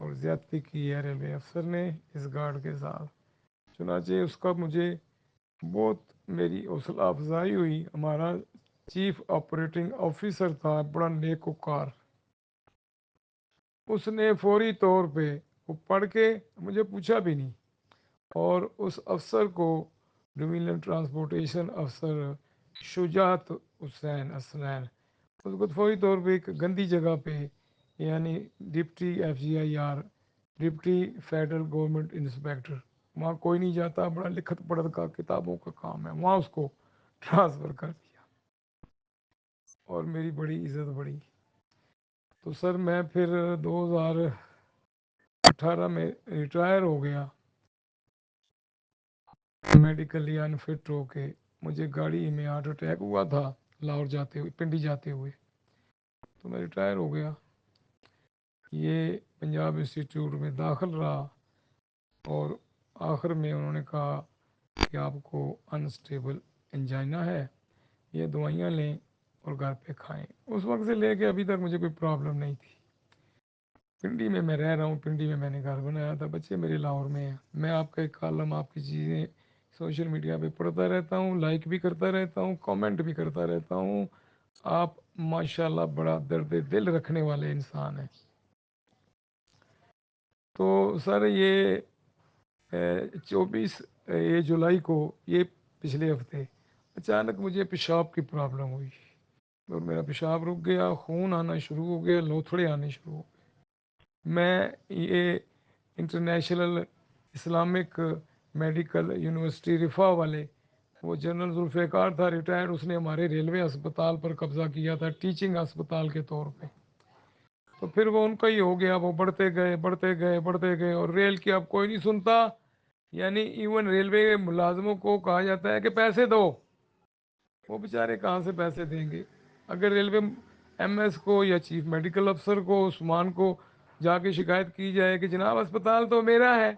اور زیادتی کی ہے ریلوے افسر نے اس گارڈ کے ساتھ۔ چنانچہ اس کا مجھے بہت میری حوصلہ افزائی ہوئی۔ ہمارا چیف آپریٹنگ آفیسر تھا، بڑا نیک وقار، اس نے فوری طور پہ وہ پڑھ کے مجھے پوچھا بھی نہیں، اور اس افسر کو ڈویژنل ٹرانسپورٹیشن افسر شجاعت حسین اسنین، اس کو فوری طور پہ ایک گندی جگہ پہ، یعنی deputy FGIR، deputy federal government inspector, وہاں کوئی نہیں جاتا، بڑا لکھت پڑھت کا کتابوں کا کام ہے، وہاں اس کو ٹرانسفر کر دیا اور میری بڑی عزت بڑھی۔ تو سر میں پھر 2018 میں ریٹائر ہو گیا، میڈیکلی انفٹ ہو کے۔ مجھے گاڑی میں ہارٹ اٹیک ہوا تھا لاہور جاتے ہوئے، پنڈی جاتے ہوئے، تو میں ریٹائر ہو گیا۔ یہ پنجاب انسٹیٹیوٹ میں داخل رہا، اور آخر میں انہوں نے کہا کہ آپ کو انسٹیبل انجائنا ہے، یہ دوائیاں لیں اور گھر پہ کھائیں۔ اس وقت سے لے کے ابھی تک مجھے کوئی پرابلم نہیں تھی۔ پنڈی میں رہ رہا ہوں، پنڈی میں نے گھر بنایا تھا، بچے میرے لاہور میں ہیں۔ میں آپ کا ایک کالم، آپ کی چیزیں سوشل میڈیا پہ پڑھتا رہتا ہوں، لائک بھی کرتا رہتا ہوں، کامنٹ بھی کرتا رہتا ہوں۔ آپ ماشاءاللہ بڑا درد دل رکھنے والے انسان ہیں۔ تو سر یہ 24 جولائی کو، یہ پچھلے ہفتے اچانک مجھے پیشاب کی پرابلم ہوئی، اور میرا پیشاب رک گیا، خون آنا شروع ہو گیا، لوتھڑے آنے شروع ہو گئے۔ میں یہ انٹرنیشنل اسلامک میڈیکل یونیورسٹی رفا والے، وہ جنرل ذوالفقار تھا ریٹائرڈ، اس نے ہمارے ریلوے اسپتال پر قبضہ کیا تھا ٹیچنگ اسپتال کے طور پہ۔ تو پھر وہ ان کا ہی ہو گیا، وہ بڑھتے گئے بڑھتے گئے بڑھتے گئے، اور ریل کی اب کوئی نہیں سنتا۔ یعنی ایون ریلوے ملازموں کو کہا جاتا ہے کہ پیسے دو، وہ بیچارے کہاں سے پیسے دیں گے؟ اگر ریلوے MS کو یا چیف میڈیکل افسر کو، عثمان کو جا کے شکایت کی جائے کہ جناب اسپتال تو میرا ہے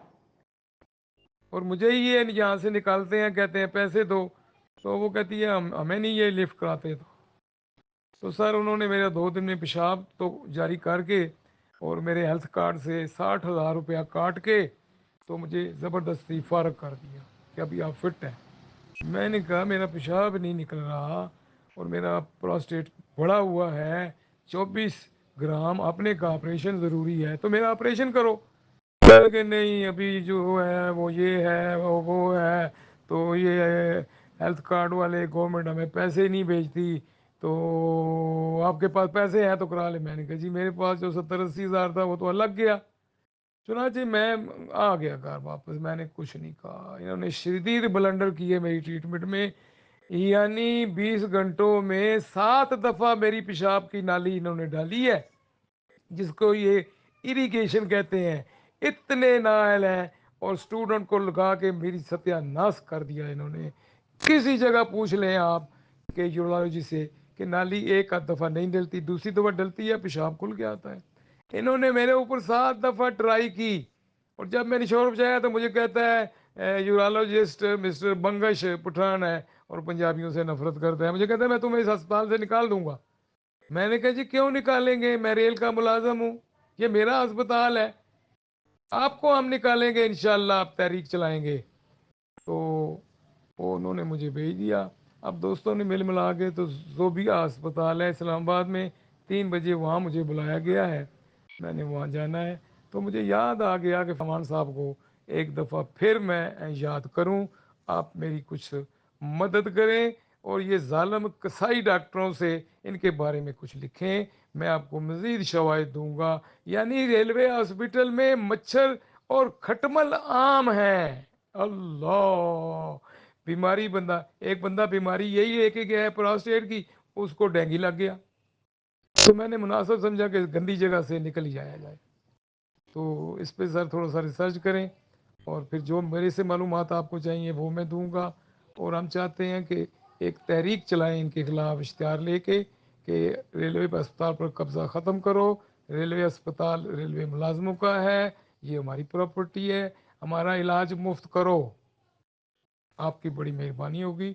اور مجھے ہی یہ یہاں سے نکالتے ہیں، کہتے ہیں پیسے دو، تو وہ کہتی ہے ہمیں نہیں یہ لفٹ کراتے۔ تو سر انہوں نے میرا 2 دن میں پیشاب تو جاری کر کے، اور میرے ہیلتھ کارڈ سے 60,000 روپیہ کاٹ کے، تو مجھے زبردستی فارغ کر دیا کہ ابھی آپ فٹ ہیں۔ میں نے کہا میرا پیشاب نہیں نکل رہا اور میرا پروسٹیٹ بڑا ہوا ہے 24 گرام، اپنے کا آپریشن ضروری ہے، تو میرا آپریشن کرو۔ کہ نہیں ابھی جو ہے وہ یہ ہے وہ ہے، تو یہ ہیلتھ کارڈ والے گورنمنٹ ہمیں پیسے نہیں بھیجتی، تو آپ کے پاس پیسے ہیں تو کرا لے۔ میں نے کہا جی میرے پاس جو 70-80 ہزار تھا وہ تو الگ گیا۔ چنانچہ میں آ گیا گھر واپس، میں نے کچھ نہیں کہا۔ انہوں نے شدید بلنڈر کیے میری ٹریٹمنٹ میں، یعنی 20 گھنٹوں میں 7 دفعہ میری پیشاب کی نالی انہوں نے ڈالی ہے، جس کو یہ اریگیشن کہتے ہیں۔ اتنے نائل ہیں، اور اسٹوڈنٹ کو لگا کے میری ستیہ ناش کر دیا انہوں نے۔ کسی جگہ پوچھ لیں آپ کہ یورولوجی سے کہ نالی ایک آدھ دفعہ نہیں ڈلتی، دوسری دفعہ ڈلتی ہے، پیشاب کھل کے آتا ہے۔ انہوں نے میرے اوپر 7 دفعہ ٹرائی کی، اور جب میں نے شور بجایا تو مجھے کہتا ہے یورولوجسٹ مسٹر بنگش پٹھان ہے اور پنجابیوں سے نفرت کرتا ہے، مجھے کہتا ہے میں تمہیں اس ہسپتال سے نکال دوں گا۔ میں نے کہا جی کیوں نکالیں گے، میں ریل کا ملازم ہوں، یہ میرا ہسپتال ہے، آپ کو ہم نکالیں گے انشاءاللہ، آپ تحریک چلائیں گے۔ تو وہ انہوں نے مجھے بھیج دیا۔ اب دوستوں نے مل ملا کے، تو زوبیہ ہسپتال ہے اسلام آباد میں، 3 بجے وہاں مجھے بلایا گیا ہے، میں نے وہاں جانا ہے۔ تو مجھے یاد آ گیا کہ فمان صاحب کو ایک دفعہ پھر میں یاد کروں، آپ میری کچھ مدد کریں، اور یہ ظالم کسائی ڈاکٹروں سے ان کے بارے میں کچھ لکھیں، میں آپ کو مزید شواہد دوں گا۔ یعنی ریلوے ہاسپٹل میں مچھر اور کھٹمل عام ہے۔ اللہ، بیماری ایک بندہ بیماری یہی ہے کہ گیا ہے پراسٹیٹ کی، اس کو ڈینگی لگ گیا، تو میں نے مناسب سمجھا کہ گندی جگہ سے نکل ہی آیا جائے۔ تو اس پہ سر تھوڑا سا ریسرچ کریں، اور پھر جو میرے سے معلومات آپ کو چاہیے وہ میں دوں گا۔ اور ہم چاہتے ہیں کہ ایک تحریک چلائیں ان کے خلاف، اشتہار لے کے کہ ریلوے اسپتال پر قبضہ ختم کرو، ریلوے اسپتال ریلوے ملازموں کا ہے، یہ ہماری پراپرٹی ہے، ہمارا علاج مفت کرو، آپ کی بڑی مہربانی ہوگی۔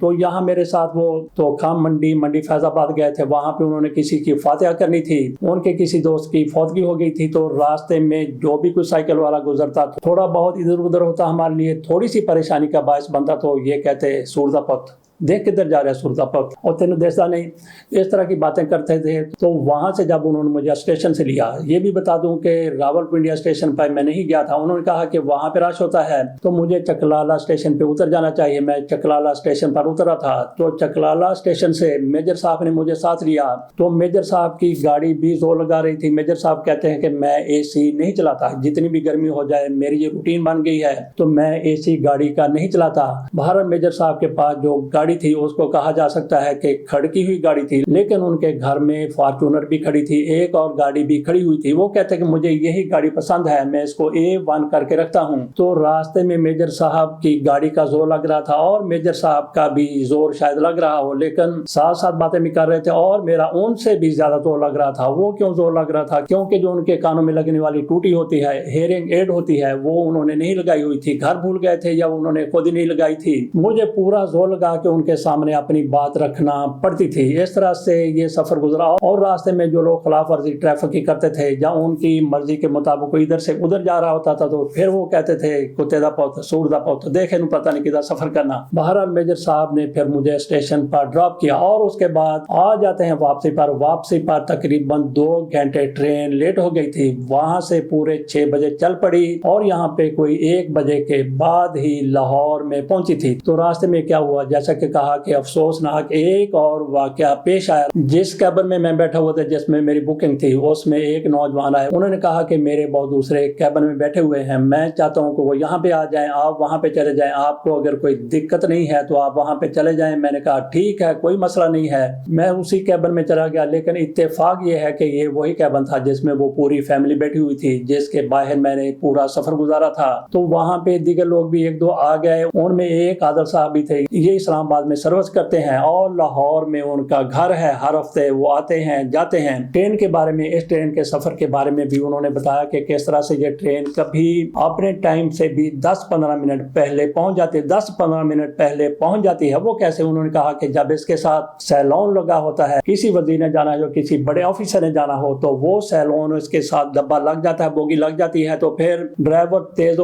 تو یہاں میرے ساتھ وہ تو خام منڈی فیض آباد گئے تھے، وہاں پہ انہوں نے کسی کی فاتحہ کرنی تھی، ان کے کسی دوست کی فوتگی ہو گئی تھی، تو راستے میں جو بھی کوئی سائیکل والا گزرتا تھوڑا بہت ادھر ادھر ہوتا ہمارے لیے تھوڑی سی پریشانی کا باعث بنتا، تو یہ کہتے سوردا پت دیکھ کدھر جا رہا ہے سوردا پت، اور تینوں دیکھتا نہیں، اس طرح کی باتیں کرتے تھے۔ تو وہاں سے جب انہوں نے مجھے اسٹیشن سے لیا، یہ بھی بتا دوں کہ راولپنڈی اسٹیشن پر میں نہیں گیا تھا، انہوں نے کہا کہ وہاں پہ رش ہوتا ہے تو مجھے چکلالہ اسٹیشن پہ اتر جانا چاہیے، میں چکلالہ اسٹیشن پر اترا تھا، تو چکلالہ اسٹیشن سے میجر صاحب نے مجھے ساتھ لیا، تو میجر صاحب کی گاڑی بھی زور لگا رہی تھی، میجر صاحب کہتے ہیں کہ میں اے سی نہیں چلاتا، جتنی بھی گرمی ہو جائے میری یہ روٹین بن گئی ہے تو میں اے سی گاڑی کا نہیں چلاتا۔ بہرحال میجر صاحب کے پاس جو گاڑی تھی اس کو کہا جا سکتا ہے کہ کھڑکی ہوئی گاڑی تھی، لیکن ان کے گھر میں فارچونر بھی کھڑی تھی، ایک اور گاڑی بھی کھڑی ہوئی تھی، وہ کہتے ہیں کہ مجھے یہی گاڑی پسند ہے، میں اس کو A1 کر کے رکھتا ہوں۔ تو راستے میں میجر صاحب کی گاڑی کا زور لگ رہا تھا اور میجر صاحب کا بھی زور شاید لگ رہا ہو، لیکن ساتھ ساتھ باتیں بھی کر رہے تھے اور میرا ان سے بھی زیادہ زور لگ رہا تھا۔ وہ کیوں زور لگ رہا تھا؟ کیونکہ جو ان کے کانوں میں لگنے والی ٹوٹی ہوتی ہے، ہیئرنگ ایڈ ہوتی ہے، وہ انہوں نے نہیں لگائی ہوئی تھی، گھر بھول گئے تھے یا انہوں نے خود ہی نہیں لگائی تھی۔ مجھے پورا زور لگا کہ ان کے سامنے اپنی بات رکھنا پڑتی تھی۔ اس طرح سے یہ سفر گزرا اور راستے میں جو لوگ خلاف ورزی ٹریفک کی کرتے تھے یا ان کی مرضی کے مطابق کوئی ادھر سے ادھر جا رہا ہوتا تھا تو پھر وہ کہتے تھے کتے دا پوت سور دا پوت، دیکھے نو پتہ نہیں کدھر سفر کرنا۔ بہرحال میجر صاحب نے پھر مجھے اسٹیشن پر ڈراپ کیا اور اس کے بعد آ جاتے ہیں واپسی پر تقریباً 2 گھنٹے ٹرین لیٹ ہو گئی تھی، وہاں سے پورے 6 بجے چل پڑی اور یہاں پہ کوئی 1 بجے کے بعد ہی لاہور میں پہنچی تھی۔ تو راستے میں کیا ہوا، جیسا کہ کہا کہ افسوسناک ایک اور واقعہ پیش آیا۔ جس کیبن میں میں بیٹھا ہوا تھا جس میں میری بکنگ تھی، اس میں ایک نوجوان آئے، انہوں نے کہا کہ میرے بہت دوسرے کیبن میں بیٹھے ہوئے ہیں، میں چاہتا ہوں کہ وہ یہاں پہ آ جائیں، آپ وہاں پہ چلے جائیں، آپ کو اگر کوئی دقت نہیں ہے تو آپ وہاں پہ چلے جائیں۔ میں نے کہا ٹھیک ہے، کوئی مسئلہ نہیں ہے، میں اسی کیبن میں چلا گیا، لیکن اتفاق یہ ہے کہ یہ وہی کیبن تھا جس میں وہ پوری فیملی بیٹھی ہوئی تھی، جس کے باہر میں نے پورا سفر گزارا تھا۔ تو وہاں پہ دیگر لوگ بھی 1-2 آ گئے، ان میں ایک عادل صاحب بھی تھے، یہ اسلام آباد میں سروس کرتے ہیں اور لاہور میں ان کا گھر ہے، ہر ہفتے وہ آتے ہیں جاتے ہیں۔ ٹرین کے بارے میں، اس ٹرین کے سفر کے بارے میں بھی انہوں نے بتایا کہ کس طرح سے یہ ٹرین کبھی اپنے ٹائم سے بھی 10-15 منٹ پہلے پہنچ جاتی ہے، 10-15 منٹ پہلے پہنچ جاتی ہے۔ وہ کیسے؟ انہوں نے کہا کہ جب اس کے ساتھ سیلون لگا ہوتا ہے، کسی وزیر نے جانا ہو، کسی بڑے آفیسر نے جانا ہو، تو وہ سیلون اس کے ساتھ ڈبہ لگ جاتا ہے، بوگی لگ جاتی ہے، تو پھر ڈرائیور تیز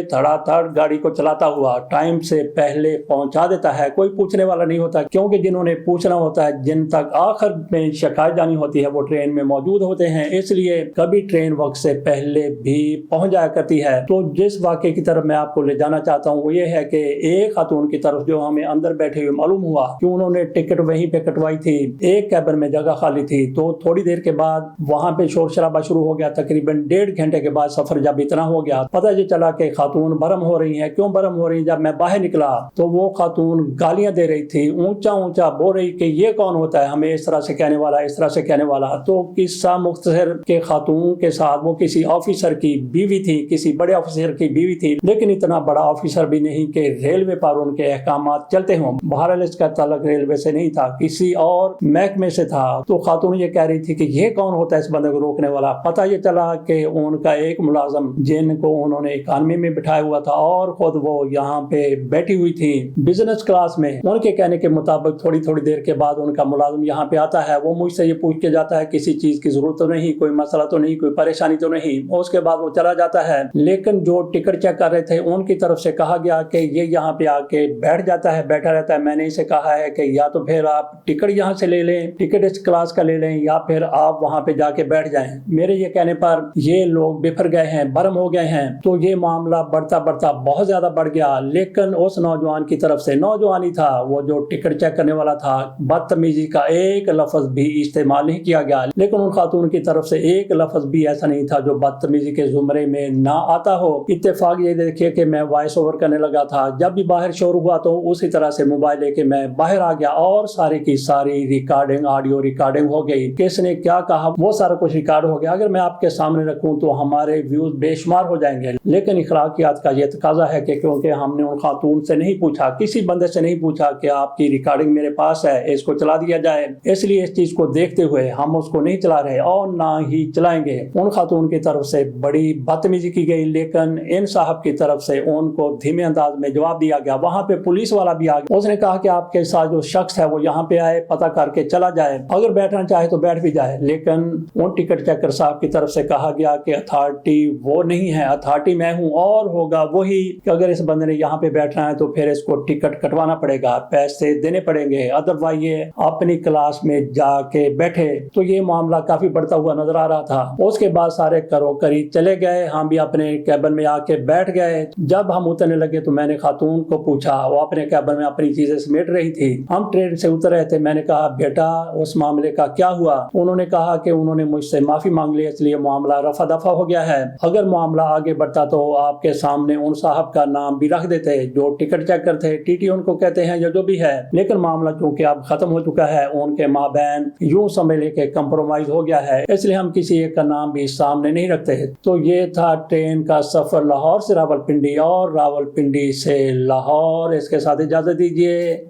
تھڑا تھڑ گاڑی کو چلاتا ہوا ٹائم سے پہلے پہنچا دیتا ہے، کوئی پوچھنے والا نہیں ہوتا، کیونکہ جنہوں نے پوچھنا ہوتا ہے، جن تک آخر میں شکایت جانی ہوتی ہے، وہ ٹرین میں موجود ہوتے ہیں، اس لیے کبھی ٹرین وقت سے پہلے بھی پہنچ جایا کرتی ہے۔ تو جس واقعے کی طرف میں آپ کو لے جانا چاہتا ہوں وہ یہ ہے کہ ایک خاتون کی طرف جو ہمیں اندر بیٹھے ہوئے معلوم ہوا کہ انہوں نے ٹکٹ وہیں پہ کٹوائی تھی، ایک کیبن میں جگہ خالی تھی، تو تھوڑی دیر کے بعد وہاں پہ شور شرابہ شروع ہو گیا۔ تقریباً 1.5 گھنٹے کے بعد سفر جب اتنا ہو گیا، پتہ یہ چلا کہ خاتون برہم ہو رہی ہیں۔ کیوں برہم ہو رہی ہیں؟ جب میں باہر نکلا تو وہ خاتون گالیاں دے رہی تھی، اونچا بول رہی کہ یہ کون ہوتا ہے ہمیں اس طرح سے کہنے والا، اس طرح سے کہنے والا۔ تو قصہ مختصر کے خاتون کے ساتھ وہ کسی آفیسر کی بیوی تھی، کسی بڑے آفیسر کی بیوی تھی، لیکن اتنا بڑا آفیسر بھی نہیں کہ ریلوے پر ان کے احکامات چلتے ہوں۔ بہرحال اس کا تعلق ریلوے سے نہیں تھا، کسی اور محکمے سے تھا۔ تو خاتون یہ کہہ رہی تھی کہ یہ کون ہوتا ہے اس بندے کو روکنے والا۔ پتہ یہ چلا کہ ان کا ایک ملازم جن کو انہوں نے اکانومی میں بٹھایا ہوا تھا اور خود وہ یہاں پہ بیٹھی ہوئی تھی بزنس کلاس میں، ان کے کہنے کے مطابق تھوڑی دیر کے بعد ان کا ملازم یہاں پہ آتا ہے، وہ مجھ سے یہ پوچھ کے جاتا ہے کسی چیز کی ضرورت تو نہیں، کوئی مسئلہ تو نہیں، کوئی پریشانی تو نہیں، اس کے بعد وہ چلا جاتا ہے۔ لیکن جو ٹکٹ چیک کر رہے تھے ان کی طرف سے کہا گیا کہ یہ یہاں پہ آ کے بیٹھ جاتا ہے، بیٹھا رہتا ہے۔ میں نے اسے کہا ہے کہ یا تو پھر آپ ٹکٹ یہاں سے لے لیں، ٹکٹ اس کلاس کا لے لیں، یا پھر آپ وہاں پہ جا کے بیٹھ جائیں۔ میرے یہ کہنے پر یہ لوگ بفر گئے ہیں، برہم ہو گئے ہیں۔ تو یہ معاملہ بڑھتا بہت زیادہ بڑھ گیا، لیکن اس نوجوان کی طرف سے، نوجوان ہی تھا وہ جو ٹکٹ چیک کرنے والا تھا، بدتمیزی کا ایک لفظ بھی استعمال نہیں کیا گیا، لیکن ان خاتون کی طرف سے ایک لفظ بھی ایسا نہیں تھا جو بدتمیزی کے زمرے میں نہ آتا ہو۔ اتفاق یہ دیکھیے کہ میں وائس اوور کرنے لگا تھا، جب بھی باہر شور ہوا تو اسی طرح سے موبائل لے کے میں باہر آ گیا اور ساری کی ساری ریکارڈنگ، آڈیو ریکارڈنگ ہو گئی، کس نے کیا کہا وہ سارا کچھ ریکارڈ ہو گیا۔ اگر میں آپ کے سامنے رکھوں تو ہمارے ویوز بے شمار ہو جائیں گے، لیکن اخلاقیات کا یہ تقاضا ہے کہ کیونکہ ہم نے ان خاتون سے نہیں پوچھا، کسی بندے سے نہیں پوچھا پوچھا کہ آپ کی ریکارڈنگ میرے پاس ہے، اس کو چلا دیا جائے، اس لیے اس چیز کو دیکھتے ہوئے ہم اس کو نہیں چلا رہے اور نہ ہی چلائیں گے۔ ان خاتون کی طرف سے بڑی بدتمیزی کی گئی، لیکن ان صاحب کی طرف سے ان کو دھیمے انداز میں جواب دیا گیا۔ وہاں پہ پولیس والا بھی آ گیا، اس نے کہا کہ آپ کے ساتھ جو شخص ہے وہ یہاں پہ آئے، پتہ کر کے چلا جائے، اگر بیٹھنا چاہے تو بیٹھ بھی جائے۔ لیکن ان ٹکٹ چیکر صاحب کی طرف سے کہا گیا کہ اتھارٹی وہ نہیں ہے، اتھارٹی میں ہوں، اور ہوگا وہی کہ اگر اس بندے نے یہاں پہ بیٹھنا ہے تو پھر اس کو ٹکٹ کٹوانا پڑے گا، پیسے دینے پڑیں گے، ادروائز یہ اپنی کلاس میں جا کے بیٹھے۔ تو یہ معاملہ کافی بڑھتا ہوا نظر آ رہا تھا۔ اس کے بعد سارے کرو کری چلے گئے، ہم بھی اپنے کیبن میں آ کے بیٹھ گئے۔ جب ہم اترنے لگے تو میں نے خاتون کو پوچھا، وہ اپنے کیبن میں اپنی چیزیں سمیٹ رہی تھی، ہم ٹرین سے اتر رہے تھے۔ میں نے کہا بیٹا اس معاملے کا کیا ہوا؟ انہوں نے کہا کہ انہوں نے مجھ سے معافی مانگ لی، اس لیے معاملہ رفع دفع ہو گیا ہے۔ اگر معاملہ آگے بڑھتا تو آپ کے سامنے ان صاحب کا نام بھی رکھ دیتے جو ٹکٹ چیکر تھے، ٹی ٹی ان کو کہتے ہیں یا جو بھی ہے، لیکن معاملہ چونکہ اب ختم ہو چکا ہے، ان کے مابین یوں سمجھ لے کہ کمپرومائز ہو گیا ہے، اس لیے ہم کسی ایک کا نام بھی سامنے نہیں رکھتے۔ تو یہ تھا ٹرین کا سفر لاہور سے راولپنڈی اور راولپنڈی سے لاہور۔ اس کے ساتھ اجازت دیجیے،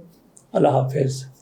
اللہ حافظ۔